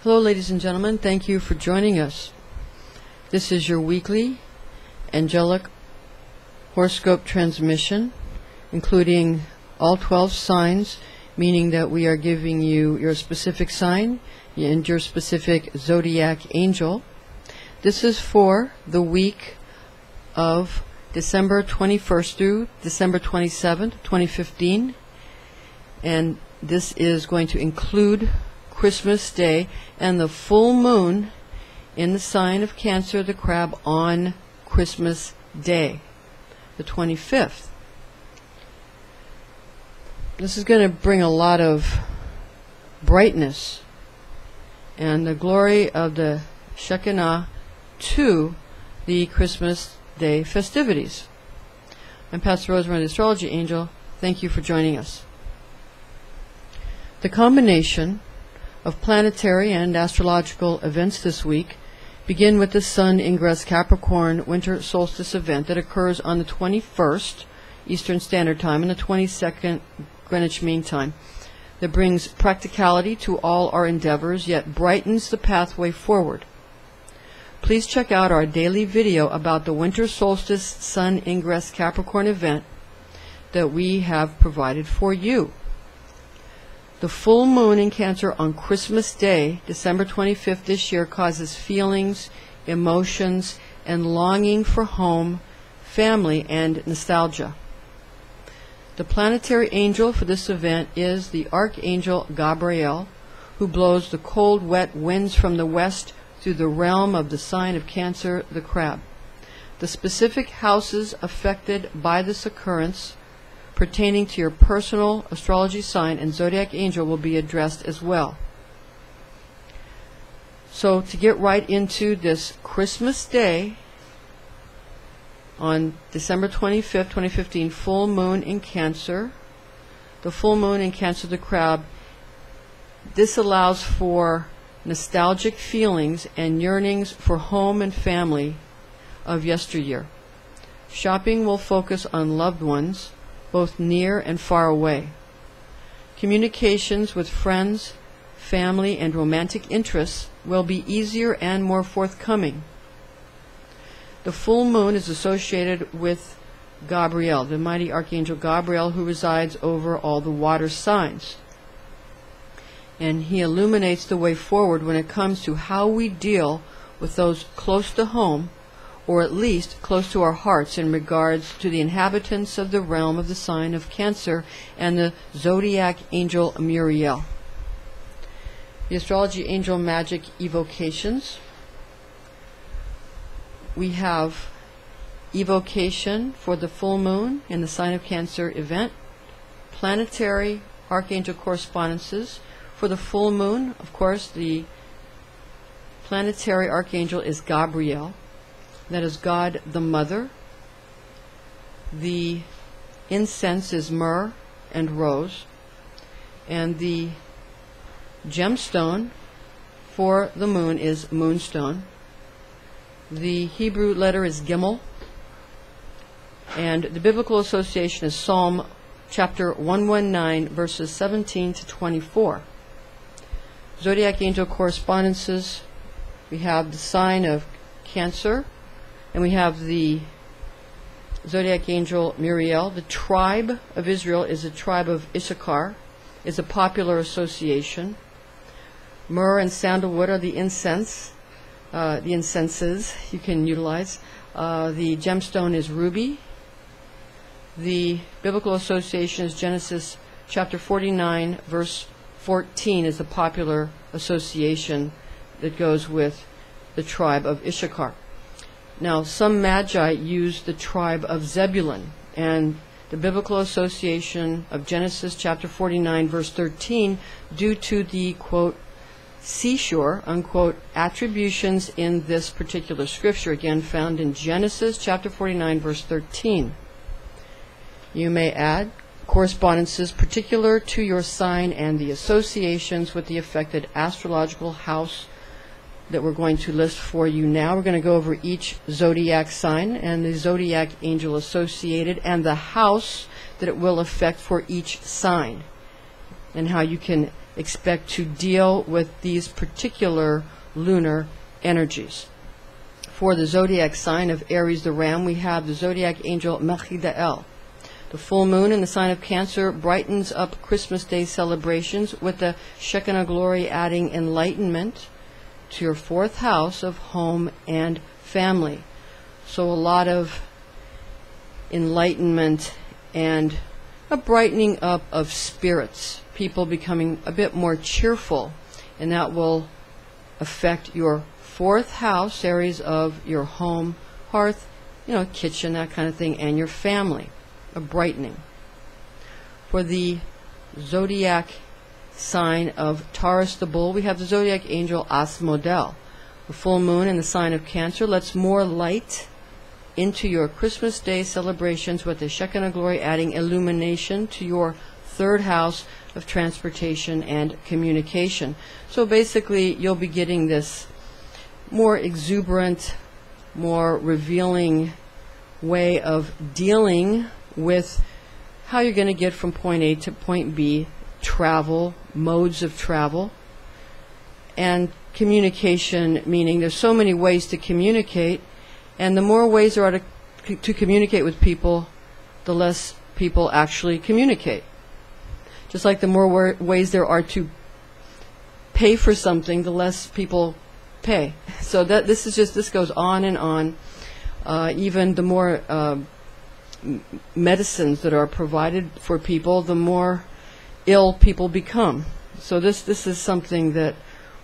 Hello ladies and gentlemen, thank you for joining us. This is your weekly angelic horoscope transmission, including all 12 signs, meaning that we are giving you your specific sign and your specific zodiac angel. This is for the week of December 21st through December 27th, 2015, and this is going to include Christmas Day and the full moon in the sign of Cancer, the Crab, on Christmas Day, the 25th. This is going to bring a lot of brightness and the glory of the Shekinah to the Christmas Day festivities. I'm Pastor Rosemary, the Astrology Angel. Thank you for joining us. The combination of planetary and astrological events this week begin with the Sun ingress Capricorn winter solstice event that occurs on the 21st Eastern Standard Time and the 22nd Greenwich Mean Time, that brings practicality to all our endeavors yet brightens the pathway forward. Please check out our daily video about the winter solstice Sun ingress Capricorn event that we have provided for you. The full moon in Cancer on Christmas Day, December 25th this year, causes feelings, emotions, and longing for home, family, and nostalgia. The planetary angel for this event is the Archangel Gabriel, who blows the cold, wet winds from the west through the realm of the sign of Cancer, the Crab. The specific houses affected by this occurrence pertaining to your personal astrology sign and zodiac angel will be addressed as well. So to get right into this Christmas Day on December 25th, 2015, full moon in Cancer, the full moon in Cancer, the Crab, this allows for nostalgic feelings and yearnings for home and family of yesteryear. Shopping will focus on loved ones, both near and far away. Communications with friends, family, and romantic interests will be easier and more forthcoming. The full moon is associated with Gabriel, the mighty Archangel Gabriel, who resides over all the water signs. And he illuminates the way forward when it comes to how we deal with those close to home, or at least close to our hearts, in regards to the inhabitants of the realm of the sign of Cancer and the zodiac angel Muriel. The astrology angel magic evocations. We have evocation for the full moon in the sign of Cancer event, planetary archangel correspondences for the full moon. Of course, the planetary archangel is Gabriel. That is God the Mother. The incense is myrrh and rose. And the gemstone for the moon is moonstone. The Hebrew letter is Gimel. And the biblical association is Psalm chapter 119, verses 17 to 24. Zodiac angel correspondences. We have the sign of Cancer, and we have the zodiac angel Muriel. The tribe of Israel is a tribe of Issachar, is a popular association. Myrrh and sandalwood are the incenses you can utilize. The gemstone is ruby. The biblical association is Genesis chapter 49, verse 14 is a popular association that goes with the tribe of Issachar. Now, some magi use the tribe of Zebulun, and the biblical association of Genesis chapter 49, verse 13, due to the, quote, seashore, unquote, attributions in this particular scripture, again found in Genesis chapter 49, verse 13. You may add correspondences particular to your sign and the associations with the affected astrological house that we're going to list for you now. We're going to go over each zodiac sign and the zodiac angel associated and the house that it will affect for each sign, and how you can expect to deal with these particular lunar energies. For the zodiac sign of Aries, the Ram, we have the zodiac angel A.O.L. The full moon in the sign of Cancer brightens up Christmas Day celebrations with the Shekinah glory adding enlightenment to your fourth house of home and family. So a lot of enlightenment and a brightening up of spirits, people becoming a bit more cheerful, and that will affect your fourth house, areas of your home, hearth, kitchen, that kind of thing, and your family, a brightening. For the zodiac sign of Taurus, the bull, we have the zodiac angel Asmodai. The full moon in the sign of Cancer lets more light into your Christmas Day celebrations with the Shekinah glory adding illumination to your third house of transportation and communication. So basically you'll be getting this more exuberant, more revealing way of dealing with how you're going to get from point A to point B, travel, modes of travel, and communication, meaning there's so many ways to communicate, and the more ways there are to communicate with people, the less people actually communicate. Just like the more ways there are to pay for something, the less people pay. So that this goes on and on. Even the more medicines that are provided for people, the more ill people become. So this is something that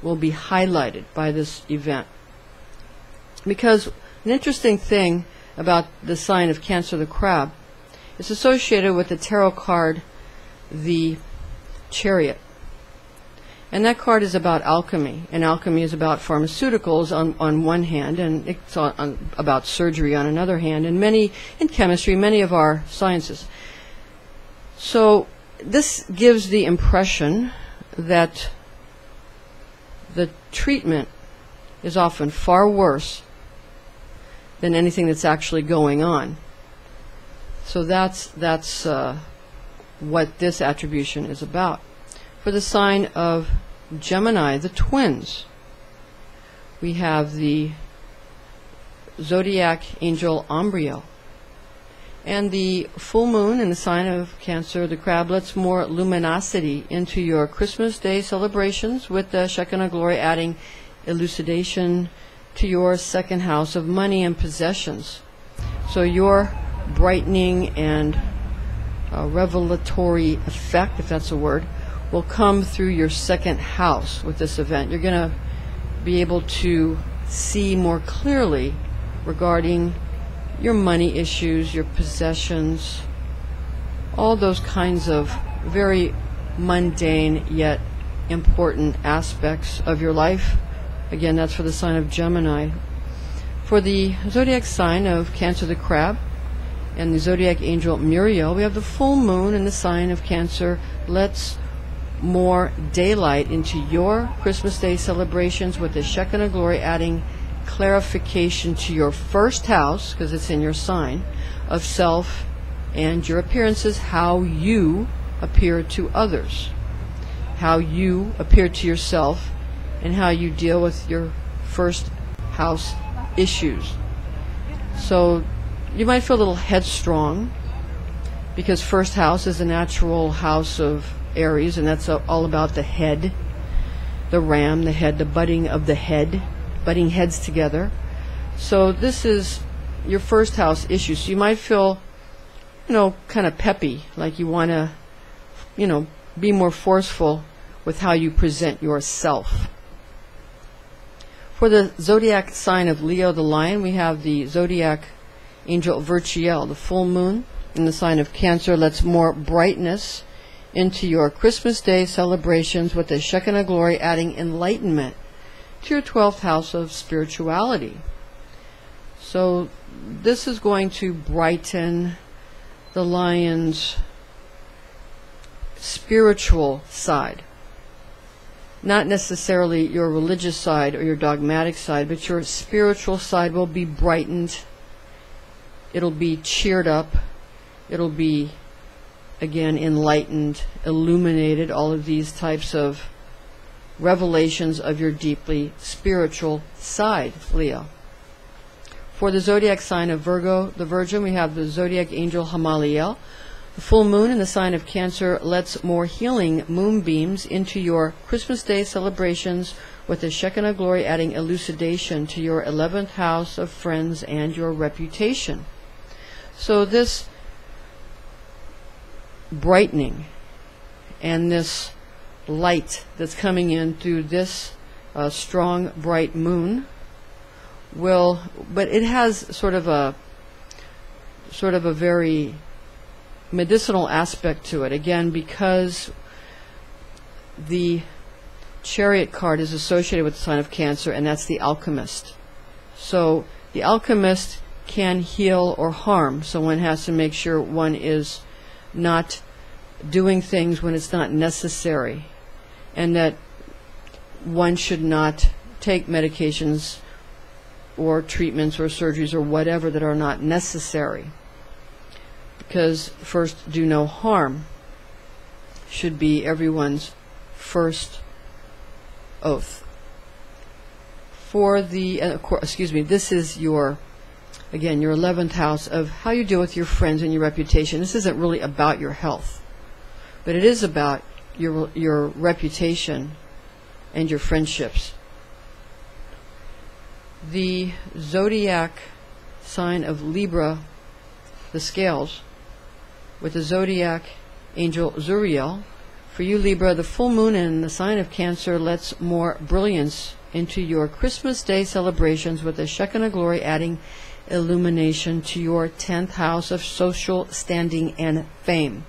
will be highlighted by this event. Because an interesting thing about the sign of Cancer, the crab, is associated with the tarot card, the Chariot. And that card is about alchemy, and alchemy is about pharmaceuticals on one hand, and it's about surgery on another hand, and in chemistry, many of our sciences. So this gives the impression that the treatment is often far worse than anything that's actually going on. So that's what this attribution is about. For the sign of Gemini, the twins, we have the zodiac angel Gabriel. And the full moon in the sign of Cancer, the crab, lets more luminosity into your Christmas Day celebrations with the Shekinah glory adding elucidation to your second house of money and possessions. So your brightening and revelatory effect, if that's a word, will come through your second house with this event. You're going to be able to see more clearly regarding your money issues, your possessions, all those kinds of very mundane yet important aspects of your life. Again, that's for the sign of Gemini. For the zodiac sign of Cancer, the crab, and the zodiac angel Muriel, we have the full moon in the sign of Cancer lets more daylight into your Christmas Day celebrations with the Shekinah glory adding clarification to your first house, because it's in your sign, of self and your appearances, how you appear to others, how you appear to yourself, and how you deal with your first house issues. So you might feel a little headstrong because first house is a natural house of Aries, and that's all about the head, the ram, the head, the butting of the head, butting heads together. So this is your first house issue. So you might feel, kind of peppy, like you want to, be more forceful with how you present yourself. For the zodiac sign of Leo, the lion, we have the zodiac angel Virchiel. The full moon in the sign of Cancer lets more brightness into your Christmas Day celebrations with the Shekinah glory adding enlightenment to your 12th house of spirituality. So this is going to brighten the lion's spiritual side. Not necessarily your religious side or your dogmatic side, but your spiritual side will be brightened. It'll be cheered up. It'll be again, enlightened, illuminated, all of these types of revelations of your deeply spiritual side, Leo. For the zodiac sign of Virgo, the Virgin, we have the zodiac angel Hamaliel. The full moon in the sign of Cancer lets more healing moonbeams into your Christmas Day celebrations, with the Shekinah glory adding elucidation to your 11th house of friends and your reputation. So this brightening and this light that's coming in through this strong, bright moon but it has sort of a very medicinal aspect to it, again, because the Chariot card is associated with the sign of Cancer, and that's the alchemist. So the alchemist can heal or harm, so one has to make sure one is not doing things when it's not necessary, and that one should not take medications or treatments or surgeries or whatever that are not necessary, because first do no harm should be everyone's first oath. For the this is your, again, your 11th house of how you deal with your friends and your reputation. This isn't really about your health, but it is about your reputation and your friendships. The zodiac sign of Libra, the scales, with the zodiac angel Zuriel. For you, Libra, the full moon in the sign of Cancer lets more brilliance into your Christmas Day celebrations, with the Shekinah glory adding illumination to your 10th house of social standing and fame.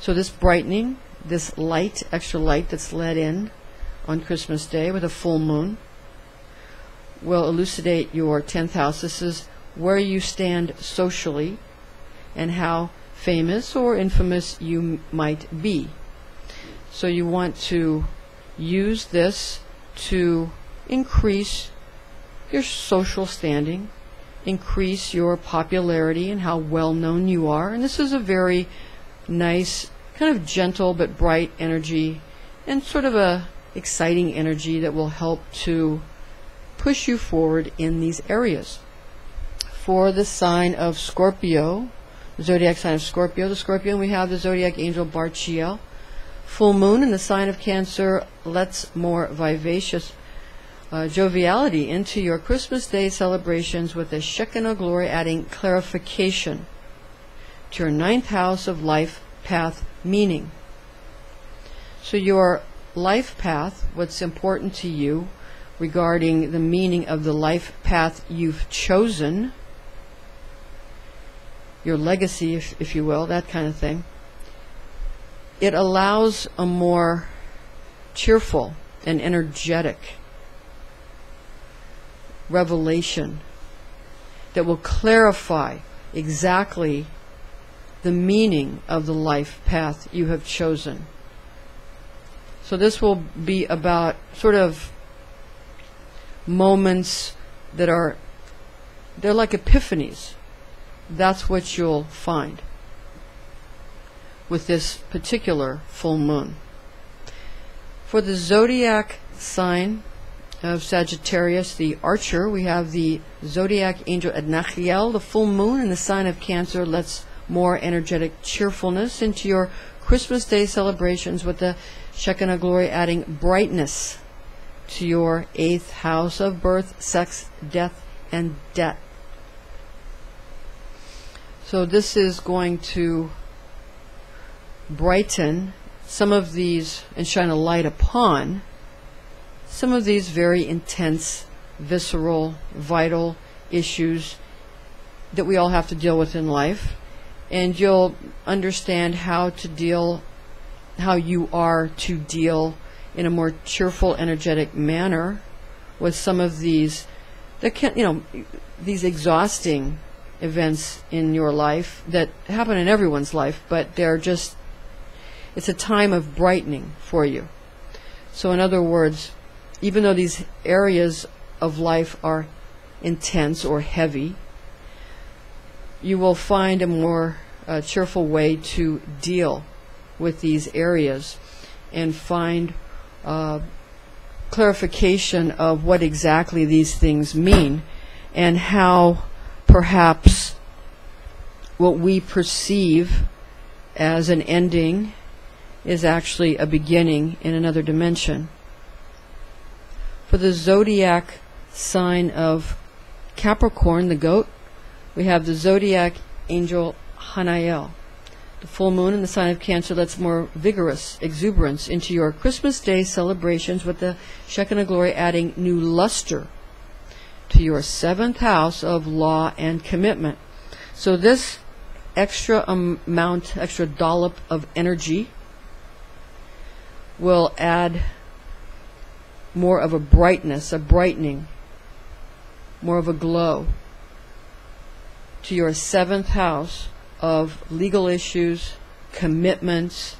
So this brightening, this light, extra light that's let in on Christmas Day with a full moon, will elucidate your 10th house. This is where you stand socially and how famous or infamous you might be. So you want to use this to increase your social standing, increase your popularity and how well known you are. And this is a very nice, kind of gentle but bright energy, and sort of a exciting energy that will help to push you forward in these areas. For the sign of Scorpio, the zodiac sign of Scorpio, the Scorpion, we have the zodiac angel Barchiel. Full moon in the sign of Cancer lets more vivacious joviality into your Christmas Day celebrations, with the Shekinah glory adding clarification to your 9th house of life path meaning. So your life path, what's important to you regarding the meaning of the life path you've chosen, your legacy, if you will, that kind of thing, it allows a more cheerful and energetic revelation that will clarify exactly the meaning of the life path you have chosen. So this will be about sort of moments that they're like epiphanies. That's what you'll find with this particular full moon. For the zodiac sign of Sagittarius, the archer, we have the zodiac angel Adnachiel. The full moon in the sign of Cancer lets more energetic cheerfulness into your Christmas Day celebrations, with the Shekinah glory adding brightness to your 8th house of birth, sex, death, and debt. So this is going to brighten some of these and shine a light upon some of these very intense, visceral, vital issues that we all have to deal with in life. And you'll understand how you are to deal in a more cheerful, energetic manner with some of these these exhausting events in your life that happen in everyone's life, but it's a time of brightening for you. So in other words, even though these areas of life are intense or heavy, you will find a more cheerful way to deal with these areas and find clarification of what exactly these things mean and how perhaps what we perceive as an ending is actually a beginning in another dimension. For the zodiac sign of Capricorn, the goat, we have the zodiac angel H.O.A.F. The full moon in the sign of Cancer lets more vigorous exuberance into your Christmas Day celebrations, with the Shekinah glory adding new luster to your 7th house of law and commitment. So this extra dollop of energy will add more of a brightness, a brightening, more of a glow to your 7th house of legal issues, commitments,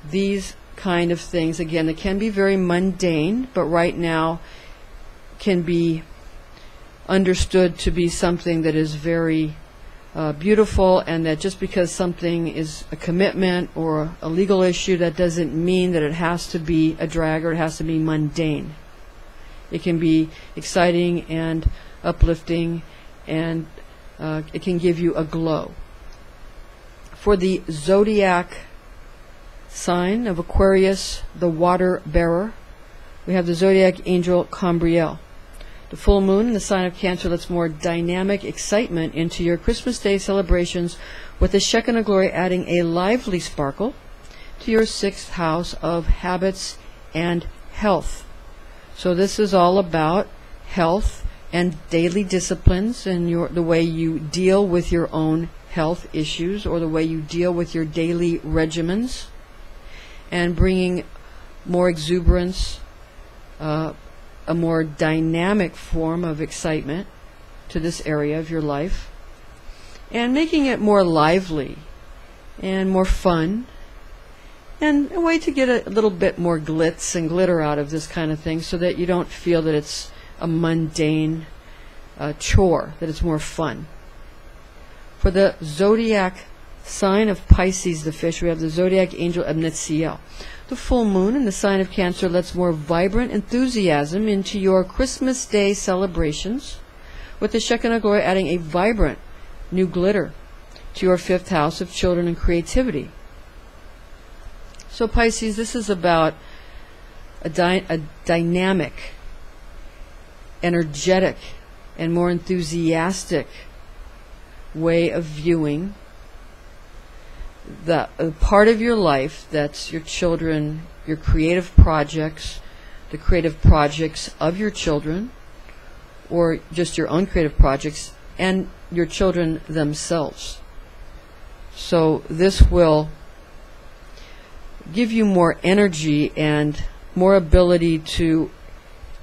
these kind of things. Again, it can be very mundane, but right now can be understood to be something that is very beautiful, and that just because something is a commitment or a legal issue, that doesn't mean that it has to be a drag or it has to be mundane. It can be exciting and uplifting, and it can give you a glow. For the zodiac sign of Aquarius, the water bearer, we have the zodiac angel Gabriel. The full moon in the sign of Cancer lets more dynamic excitement into your Christmas Day celebrations, with the Shekinah glory adding a lively sparkle to your 6th house of habits and health. So this is all about health and daily disciplines, and the way you deal with your own health issues, or the way you deal with your daily regimens, and bringing more exuberance, a more dynamic form of excitement to this area of your life, and making it more lively and more fun, and a way to get a little bit more glitz and glitter out of this kind of thing, so that you don't feel that it's a mundane chore, that it's more fun. For the zodiac sign of Pisces, the fish, we have the zodiac angel H.O.A.F. The full moon in the sign of Cancer lets more vibrant enthusiasm into your Christmas Day celebrations, with the Shekinah glory adding a vibrant new glitter to your 5th house of children and creativity. So Pisces, this is about a dynamic, energetic, and more enthusiastic way of viewing the part of your life that's your children, your creative projects, the creative projects of your children, or just your own creative projects, and your children themselves. So this will give you more energy and more ability to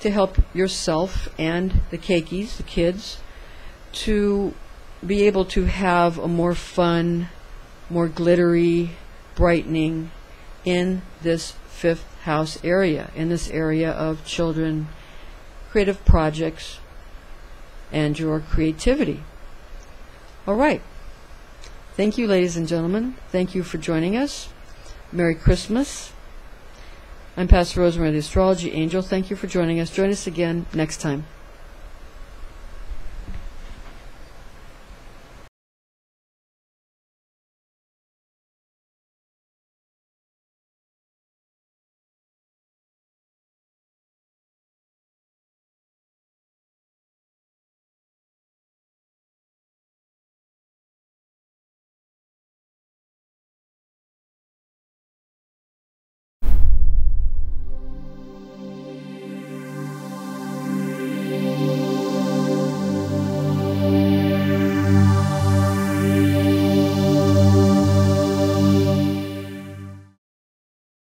help yourself and the keikis, the kids, to be able to have a more fun, more glittery, brightening in this 5th house area, in this area of children, creative projects, and your creativity. All right. Thank you, ladies and gentlemen. Thank you for joining us. Merry Christmas. I'm Pastor Rosemary, the Astrology Angel. Thank you for joining us. Join us again next time.